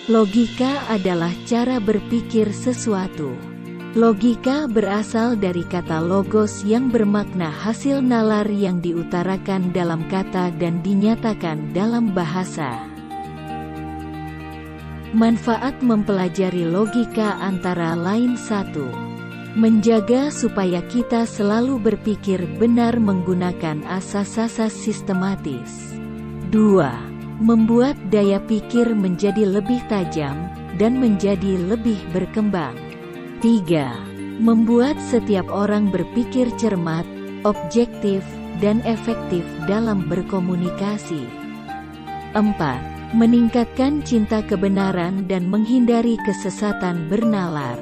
Logika adalah cara berpikir sesuatu. Logika berasal dari kata logos yang bermakna hasil nalar yang diutarakan dalam kata dan dinyatakan dalam bahasa. Manfaat mempelajari logika antara lain: 1. Menjaga supaya kita selalu berpikir benar menggunakan asas-asas sistematis. 2. Membuat daya pikir menjadi lebih tajam, dan menjadi lebih berkembang. 3. Membuat setiap orang berpikir cermat, objektif, dan efektif dalam berkomunikasi. 4. Meningkatkan cinta kebenaran dan menghindari kesesatan bernalar.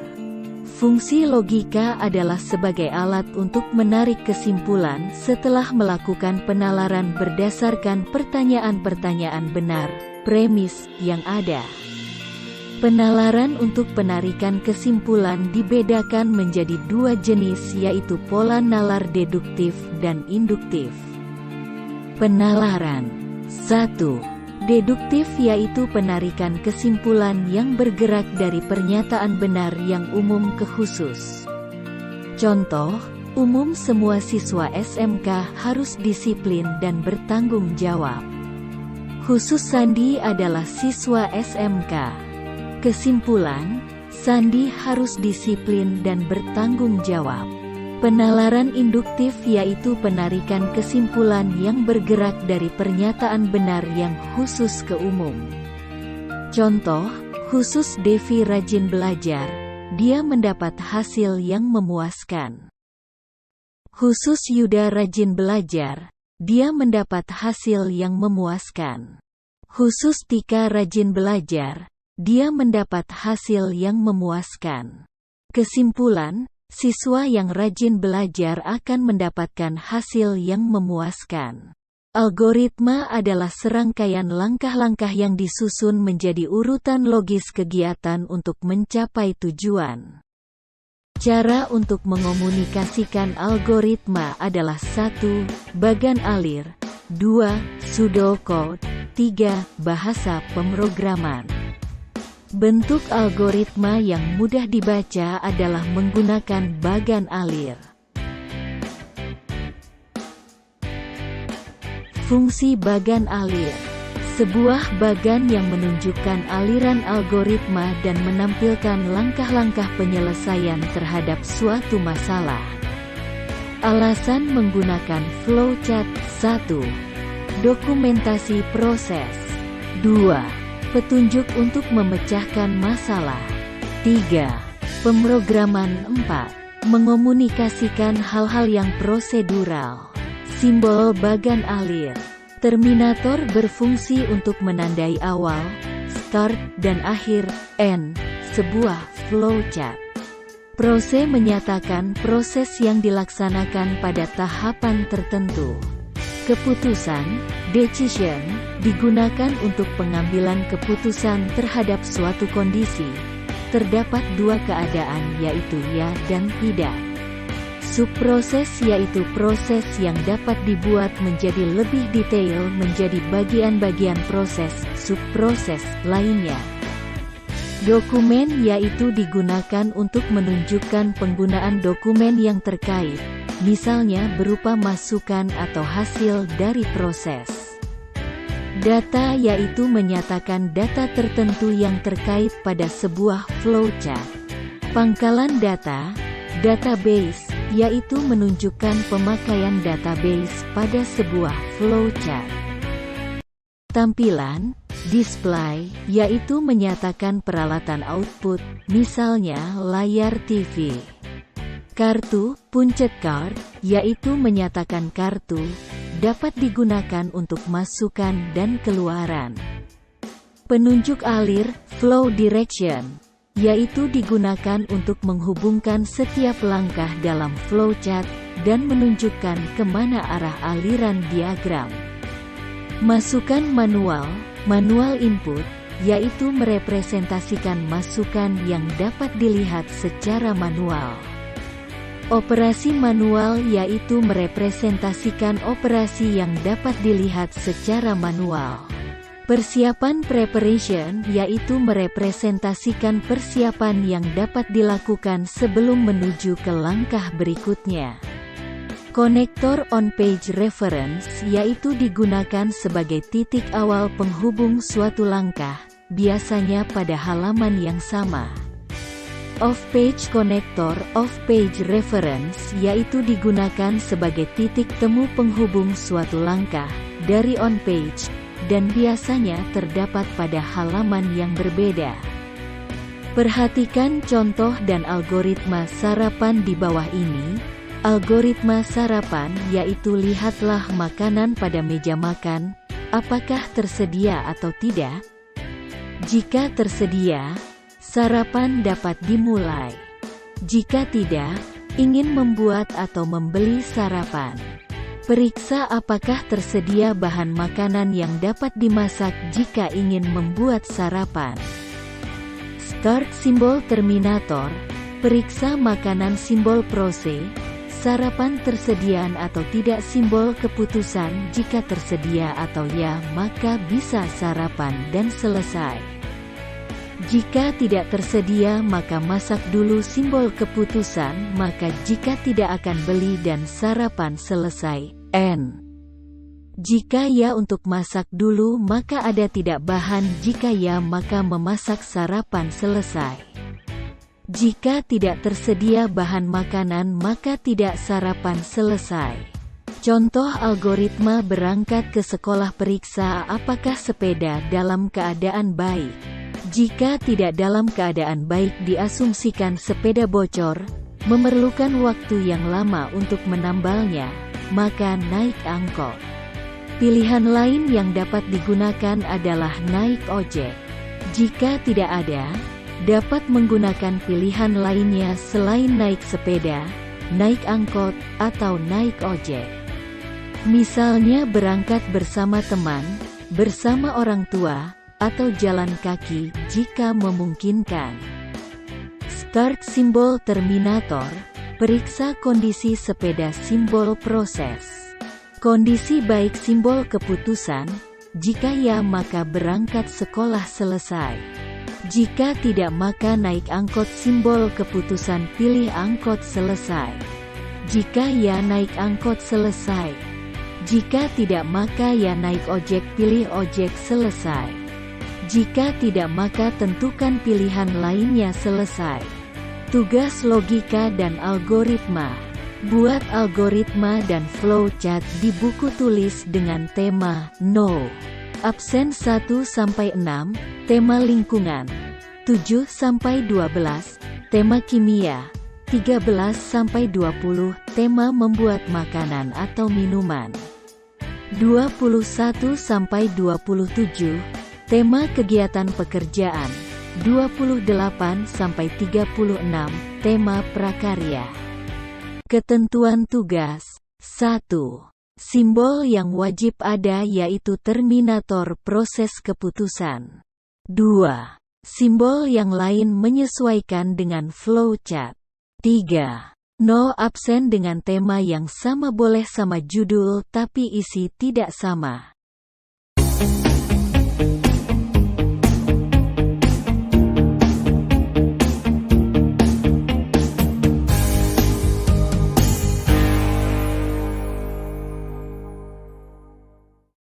Fungsi logika adalah sebagai alat untuk menarik kesimpulan setelah melakukan penalaran berdasarkan pertanyaan-pertanyaan benar, premis, yang ada. Penalaran untuk penarikan kesimpulan dibedakan menjadi dua jenis, yaitu pola nalar deduktif dan induktif. Penalaran 1. Deduktif yaitu penarikan kesimpulan yang bergerak dari pernyataan benar yang umum ke khusus. Contoh, umum semua siswa SMK harus disiplin dan bertanggung jawab. Khusus Sandi adalah siswa SMK. Kesimpulan, Sandi harus disiplin dan bertanggung jawab. Penalaran induktif yaitu penarikan kesimpulan yang bergerak dari pernyataan benar yang khusus ke umum. Contoh, khusus Devi rajin belajar, dia mendapat hasil yang memuaskan. Khusus Yuda rajin belajar, dia mendapat hasil yang memuaskan. Khusus Tika rajin belajar, dia mendapat hasil yang memuaskan. Kesimpulan, siswa yang rajin belajar akan mendapatkan hasil yang memuaskan. Algoritma adalah serangkaian langkah-langkah yang disusun menjadi urutan logis kegiatan untuk mencapai tujuan. Cara untuk mengomunikasikan algoritma adalah 1. Bagan alir, 2. Pseudocode, 3. Bahasa pemrograman. Bentuk algoritma yang mudah dibaca adalah menggunakan bagan alir. Fungsi bagan alir: sebuah bagan yang menunjukkan aliran algoritma dan menampilkan langkah-langkah penyelesaian terhadap suatu masalah. Alasan menggunakan flowchart: 1. Dokumentasi proses. 2. Petunjuk untuk memecahkan masalah. 3. Pemrograman. 4. Mengomunikasikan hal-hal yang prosedural. Simbol bagan alir: terminator berfungsi untuk menandai awal, start, dan akhir, end, sebuah flowchart. Prose menyatakan proses yang dilaksanakan pada tahapan tertentu. Keputusan, decision, digunakan untuk pengambilan keputusan terhadap suatu kondisi. Terdapat dua keadaan, yaitu ya dan tidak. Subproses yaitu proses yang dapat dibuat menjadi lebih detail menjadi bagian-bagian proses, subproses, lainnya. Dokumen yaitu digunakan untuk menunjukkan penggunaan dokumen yang terkait, misalnya berupa masukan atau hasil dari proses. Data yaitu menyatakan data tertentu yang terkait pada sebuah flowchart. Pangkalan data, database, yaitu menunjukkan pemakaian database pada sebuah flowchart. Tampilan, display, yaitu menyatakan peralatan output, misalnya layar TV. Kartu, puncet card, yaitu menyatakan kartu, dapat digunakan untuk masukan dan keluaran. Penunjuk alir, flow direction, yaitu digunakan untuk menghubungkan setiap langkah dalam flowchart, dan menunjukkan kemana arah aliran diagram. Masukan manual, manual input, yaitu merepresentasikan masukan yang dapat dilihat secara manual. Operasi manual yaitu merepresentasikan operasi yang dapat dilihat secara manual. Persiapan preparation yaitu merepresentasikan persiapan yang dapat dilakukan sebelum menuju ke langkah berikutnya. Konektor on-page reference yaitu digunakan sebagai titik awal penghubung suatu langkah, biasanya pada halaman yang sama. Off-page konektor off-page reference yaitu digunakan sebagai titik temu penghubung suatu langkah dari on-page, dan biasanya terdapat pada halaman yang berbeda. Perhatikan contoh dan algoritma sarapan di bawah ini. Algoritma sarapan yaitu lihatlah makanan pada meja makan, apakah tersedia atau tidak? Jika tersedia, sarapan dapat dimulai. Jika tidak, ingin membuat atau membeli sarapan. Periksa apakah tersedia bahan makanan yang dapat dimasak jika ingin membuat sarapan. Start simbol terminator. Periksa makanan simbol prose. Sarapan tersediaan atau tidak simbol keputusan. Jika tersedia atau ya, maka bisa sarapan dan selesai. Jika tidak tersedia maka masak dulu simbol keputusan, maka jika tidak akan beli dan sarapan selesai, N. Jika ya untuk masak dulu maka ada tidak bahan, jika ya maka memasak sarapan selesai. Jika tidak tersedia bahan makanan maka tidak sarapan selesai. Contoh algoritma berangkat ke sekolah. Periksa apakah sepeda dalam keadaan baik. Jika tidak dalam keadaan baik diasumsikan sepeda bocor, memerlukan waktu yang lama untuk menambalnya, maka naik angkot. Pilihan lain yang dapat digunakan adalah naik ojek. Jika tidak ada, dapat menggunakan pilihan lainnya selain naik sepeda, naik angkot, atau naik ojek. Misalnya berangkat bersama teman, bersama orang tua, atau jalan kaki jika memungkinkan. Start simbol terminator. Periksa kondisi sepeda simbol proses. Kondisi baik simbol keputusan. Jika ya maka berangkat sekolah selesai. Jika tidak maka naik angkot simbol keputusan. Pilih angkot selesai. Jika ya naik angkot selesai. Jika tidak maka ya naik ojek. Pilih ojek selesai. Jika tidak maka tentukan pilihan lainnya selesai. Tugas logika dan algoritma. Buat algoritma dan flowchart di buku tulis dengan tema No. Absen 1-6, tema lingkungan. 7-12, tema kimia. 13-20, tema membuat makanan atau minuman. 21-27, tema kegiatan pekerjaan. 28-36, tema prakarya. Ketentuan tugas. 1. Simbol yang wajib ada yaitu terminator proses keputusan. 2. Simbol yang lain menyesuaikan dengan flowchart. 3. No absen dengan tema yang sama, boleh sama judul tapi isi tidak sama.